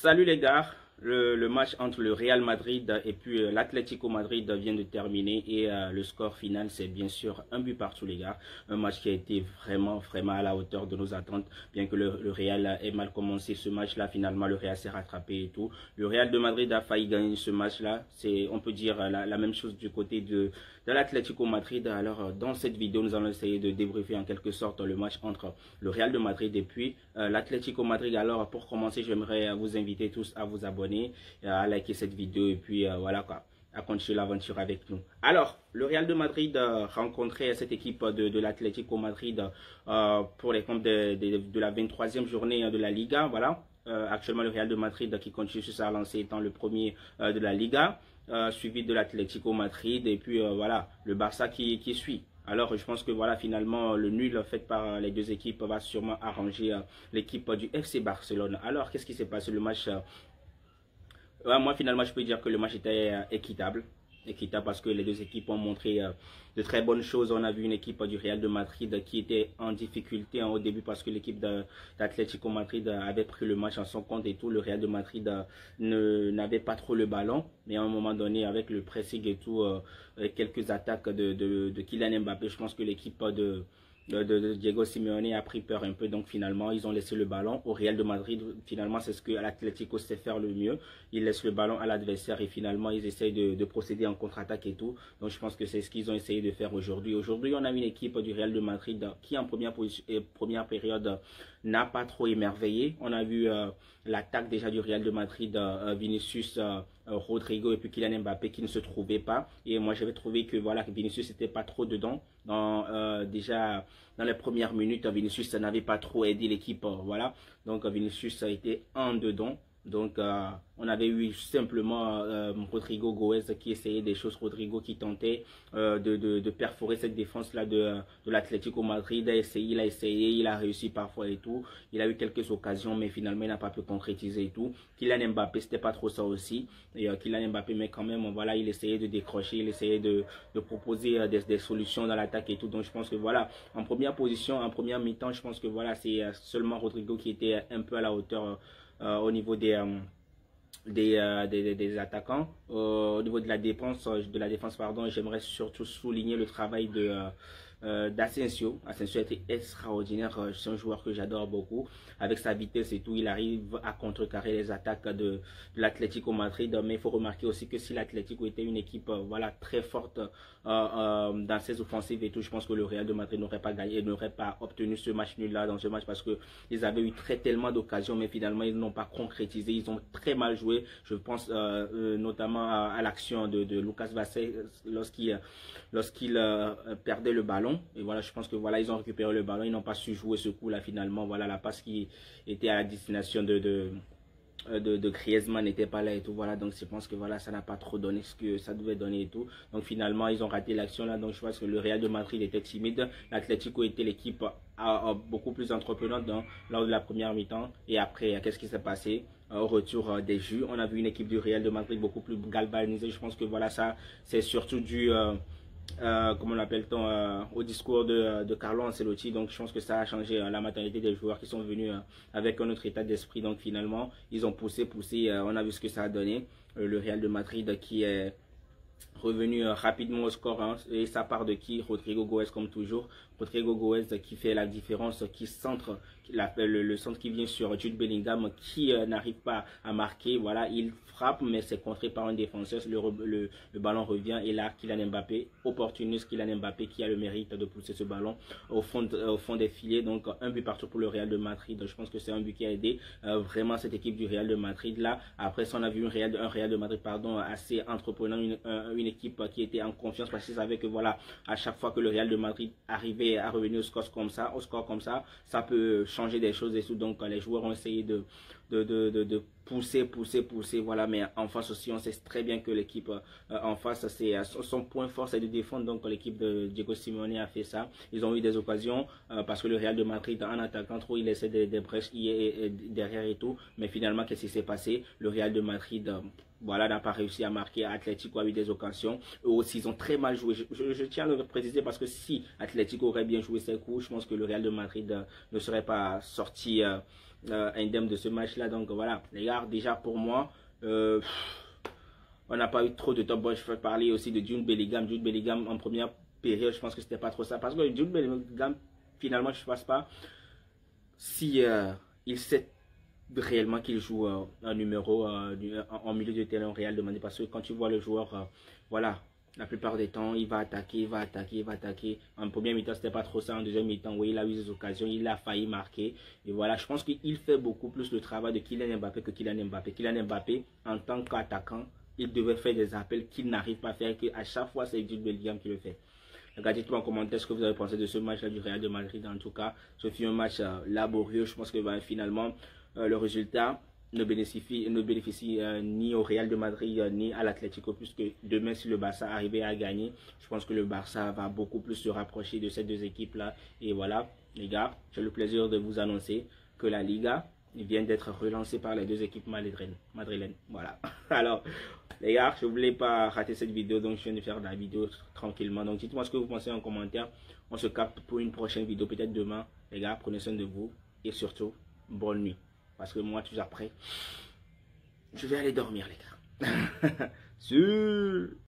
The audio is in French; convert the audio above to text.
Salut les gars, le match entre le Real Madrid et puis l'Atlético Madrid vient de terminer et le score final c'est bien sûr un but partout les gars. Un match qui a été vraiment à la hauteur de nos attentes, bien que le Real ait mal commencé ce match là, finalement le Real s'est rattrapé et tout. Le Real de Madrid a failli gagner ce match là, on peut dire la même chose du côté de l'Atlético Madrid. Alors dans cette vidéo nous allons essayer de débriefer en quelque sorte le match entre le Real de Madrid et puis l'Atlético Madrid. Alors pour commencer j'aimerais vous inviter tous à vous abonner, à liker cette vidéo et puis voilà quoi, à continuer l'aventure avec nous. Alors, le Real de Madrid rencontrait cette équipe de l'Atlético Madrid pour les comptes de la 23e journée de la Liga. Voilà, actuellement le Real de Madrid qui continue sur sa lancée étant le premier de la Liga, suivi de l'Atlético Madrid et puis voilà, le Barça qui suit. Alors, je pense que voilà, finalement, le nul fait par les deux équipes va sûrement arranger l'équipe du FC Barcelone. Alors, qu'est-ce qui s'est passé? Le match moi, finalement, je peux dire que le match était équitable. Équitable parce que les deux équipes ont montré de très bonnes choses. On a vu une équipe du Real de Madrid qui était en difficulté au début parce que l'équipe d'Atlético Madrid avait pris le match en son compte et tout. Le Real de Madrid n'avait pas trop le ballon. Mais à un moment donné, avec le pressing et tout, avec quelques attaques de Kylian Mbappé, je pense que l'équipe de Diego Simeone a pris peur un peu, donc finalement ils ont laissé le ballon au Real de Madrid. Finalement c'est ce que l'Atlético sait faire le mieux, ils laissent le ballon à l'adversaire et finalement ils essayent de procéder en contre-attaque et tout. Donc je pense que c'est ce qu'ils ont essayé de faire aujourd'hui. Aujourd'hui on a une équipe du Real de Madrid qui en première période n'a pas trop émerveillé. On a vu l'attaque déjà du Real de Madrid, Vinicius, Rodrigo et puis Kylian Mbappé qui ne se trouvaient pas. Et moi j'avais trouvé que voilà, Vinicius n'était pas trop dedans. Déjà dans les premières minutes, Vinicius n'avait pas trop aidé l'équipe. Voilà, donc Vinicius a été en dedans. Donc on avait eu simplement Rodrigo Goes qui essayait des choses, Rodrigo qui tentait de perforer cette défense là de l'Atlético Madrid. Il a essayé, il a réussi parfois et tout. Il a eu quelques occasions mais finalement il n'a pas pu concrétiser et tout. Kylian Mbappé c'était pas trop ça aussi. Et Kylian Mbappé mais quand même voilà, il essayait de décrocher, il essayait de proposer des solutions dans l'attaque et tout. Donc je pense que voilà, en première position, en première mi-temps, je pense que voilà, c'est seulement Rodrigo qui était un peu à la hauteur au niveau des attaquants. Au niveau de la défense, pardon, j'aimerais surtout souligner le travail d'Asensio. Asensio était extraordinaire, c'est un joueur que j'adore beaucoup, avec sa vitesse et tout, il arrive à contrecarrer les attaques de l'Atlético Madrid. Mais il faut remarquer aussi que si l'Atlético était une équipe voilà, très forte dans ses offensives et tout, je pense que le Real de Madrid n'aurait pas gagné, n'aurait pas obtenu ce match nul là dans ce match parce que ils avaient eu tellement d'occasions mais finalement ils n'ont pas concrétisé, ils ont très mal joué. Je pense notamment à l'action de Lucas Vázquez lorsqu'il perdait le ballon. Et voilà, je pense que voilà, ils ont récupéré le ballon, ils n'ont pas su jouer ce coup là finalement. Voilà, la passe qui était à la destination de Griezmann n'était pas là et tout. Voilà, donc je pense que voilà, ça n'a pas trop donné ce que ça devait donner et tout. Donc finalement ils ont raté l'action là. Donc je pense que le Real de Madrid était timide, l'Atlético était l'équipe beaucoup plus entreprenante lors de la première mi-temps. Et après qu'est-ce qui s'est passé? Au retour des jus, on a vu une équipe du Real de Madrid beaucoup plus galvanisée. Je pense que voilà, ça c'est surtout dû comment l'appelle-t-on, au discours de Carlo Ancelotti. Donc je pense que ça a changé la mentalité des joueurs qui sont venus avec un autre état d'esprit. Donc finalement ils ont poussé, on a vu ce que ça a donné. Le Real de Madrid qui est revenu rapidement au score, hein, et ça part de qui? Rodrigo Goes comme toujours. Rodrigo Goes qui fait la différence, qui centre le centre qui vient sur Jude Bellingham qui n'arrive pas à marquer. Voilà, il frappe mais c'est contré par un défenseur, le ballon revient et là Kylian Mbappé, opportuniste Kylian Mbappé qui a le mérite de pousser ce ballon au fond des filets. Donc un but partout pour le Real de Madrid. Je pense que c'est un but qui a aidé vraiment cette équipe du Real de Madrid là. Après ça on a vu un Real de Madrid pardon, assez entreprenant, une équipe qui était en confiance parce qu'ils savaient que voilà, à chaque fois que le Real de Madrid arrivait à revenir au score comme ça, ça peut changer des choses et tout. Donc les joueurs ont essayé de pousser, voilà, mais en face aussi on sait très bien que l'équipe en face, c'est son point fort c'est de défendre. Donc l'équipe de Diego Simeone a fait ça. Ils ont eu des occasions parce que le Real de Madrid en attaquant trop, il laissait des brèches derrière et tout, mais finalement qu'est-ce qui s'est passé? Le Real de Madrid voilà, n'a pas réussi à marquer. Atlético a eu des occasions. Eux aussi, ils ont très mal joué. Je tiens à le préciser parce que si Atlético aurait bien joué ses coups, je pense que le Real de Madrid ne serait pas sorti indemne de ce match-là. Donc voilà, les gars, déjà pour moi, on n'a pas eu trop de top. Bon, je peux parler aussi de Jude Bellingham. Jude Bellingham en première période, je pense que c'était pas trop ça. Parce que Jude Bellingham, finalement, je ne pense pas si il sait réellement qu'il joue un numéro en milieu de terrain Real de Madrid. Parce que quand tu vois le joueur, voilà, la plupart des temps, il va attaquer, il va attaquer, il va attaquer. En première mi-temps, c'était pas trop ça. En deuxième mi-temps, oui, il a eu des occasions, il a failli marquer. Et voilà, je pense qu'il fait beaucoup plus le travail de Kylian Mbappé que Kylian Mbappé. Kylian Mbappé, en tant qu'attaquant, il devait faire des appels qu'il n'arrive pas à faire, que à chaque fois, c'est Jude Bellingham qui le fait. Dites-moi en commentaire ce que vous avez pensé de ce match-là du Real de Madrid. En tout cas, ce fut un match laborieux. Je pense que finalement, le résultat ne bénéficie ni au Real de Madrid ni à l'Atlético, puisque demain, si le Barça arrivait à gagner, je pense que le Barça va beaucoup plus se rapprocher de ces deux équipes-là. Et voilà, les gars, j'ai le plaisir de vous annoncer que la Liga vient d'être relancée par les deux équipes madrilènes. Voilà. Alors, les gars, je ne voulais pas rater cette vidéo, donc je viens de faire la vidéo tranquillement. Donc dites-moi ce que vous pensez en commentaire. On se capte pour une prochaine vidéo, peut-être demain. Les gars, prenez soin de vous et surtout, bonne nuit. Parce que moi, tout après, je vais aller dormir, les gars. Sur